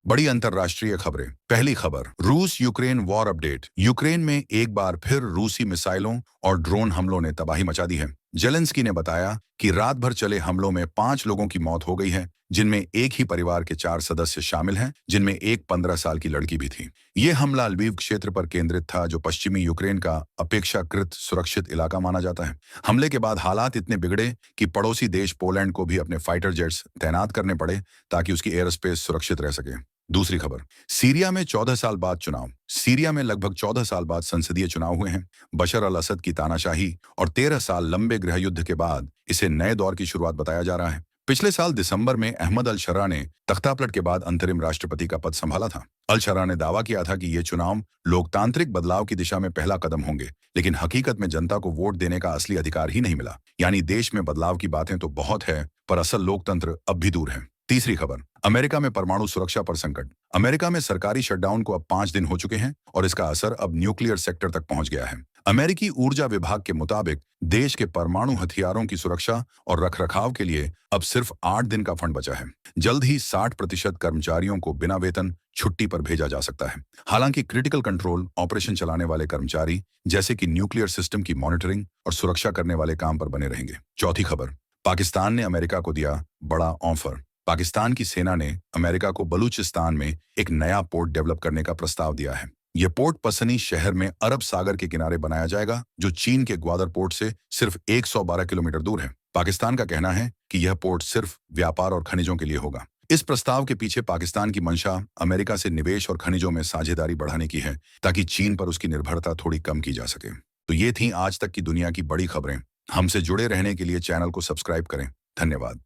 बड़ी अंतर्राष्ट्रीय खबरें। पहली खबर, रूस यूक्रेन वॉर अपडेट। यूक्रेन में एक बार फिर रूसी मिसाइलों और ड्रोन हमलों ने तबाही मचा दी है। जेलेंस्की ने बताया कि रात भर चले हमलों में 5 लोगों की मौत हो गई है, जिनमें एक ही परिवार के 4 सदस्य शामिल हैं, जिनमें एक 15 साल की लड़की भी थी। ये हमला लवीव क्षेत्र पर केंद्रित था, जो पश्चिमी यूक्रेन का अपेक्षाकृत सुरक्षित इलाका माना जाता है। हमले के बाद हालात इतने बिगड़े कि पड़ोसी देश पोलैंड को भी अपने फाइटर जेट्स तैनात करने पड़े ताकि उसकी एयर स्पेस सुरक्षित रह सके। दूसरी खबर, सीरिया में 14 साल बाद चुनाव। सीरिया में लगभग 14 साल बाद संसदीय चुनाव हुए हैं। बशर अल असद की तानाशाही और 13 साल लंबे गृह युद्ध के बाद इसे नए दौर की शुरुआत बताया जा रहा है। पिछले साल दिसंबर में अहमद अल शरा ने तख्तापलट के बाद अंतरिम राष्ट्रपति का पद संभाला था। अल शरा ने दावा किया था कि ये चुनाव लोकतांत्रिक बदलाव की दिशा में पहला कदम होंगे, लेकिन हकीकत में जनता को वोट देने का असली अधिकार ही नहीं मिला। यानी देश में बदलाव की बातें तो बहुत है, पर असल लोकतंत्र अब भी दूर है। तीसरी खबर, अमेरिका में परमाणु सुरक्षा पर संकट। अमेरिका में सरकारी शटडाउन को अब 5 दिन हो चुके हैं और इसका असर अब न्यूक्लियर सेक्टर तक पहुंच गया है। अमेरिकी ऊर्जा विभाग के मुताबिक देश के परमाणु हथियारों की सुरक्षा और रखरखाव के लिए अब सिर्फ 8 दिन का फंड बचा है। जल्द ही 60% कर्मचारियों को बिना वेतन छुट्टी पर भेजा जा सकता है। हालांकि क्रिटिकल कंट्रोल ऑपरेशन चलाने वाले कर्मचारी, जैसे कि न्यूक्लियर सिस्टम की मॉनिटरिंग और सुरक्षा करने वाले काम पर बने रहेंगे। चौथी खबर, पाकिस्तान ने अमेरिका को दिया बड़ा ऑफर। पाकिस्तान की सेना ने अमेरिका को बलूचिस्तान में एक नया पोर्ट डेवलप करने का प्रस्ताव दिया है। यह पोर्ट पसनी शहर में अरब सागर के किनारे बनाया जाएगा, जो चीन के ग्वादर पोर्ट से सिर्फ 112 किलोमीटर दूर है। पाकिस्तान का कहना है कि यह पोर्ट सिर्फ व्यापार और खनिजों के लिए होगा। इस प्रस्ताव के पीछे पाकिस्तान की मंशा अमेरिका से निवेश और खनिजों में साझेदारी बढ़ाने की है, ताकि चीन पर उसकी निर्भरता थोड़ी कम की जा सके। तो ये थी आज तक की दुनिया की बड़ी खबरें। हमसे जुड़े रहने के लिए चैनल को सब्सक्राइब करें। धन्यवाद।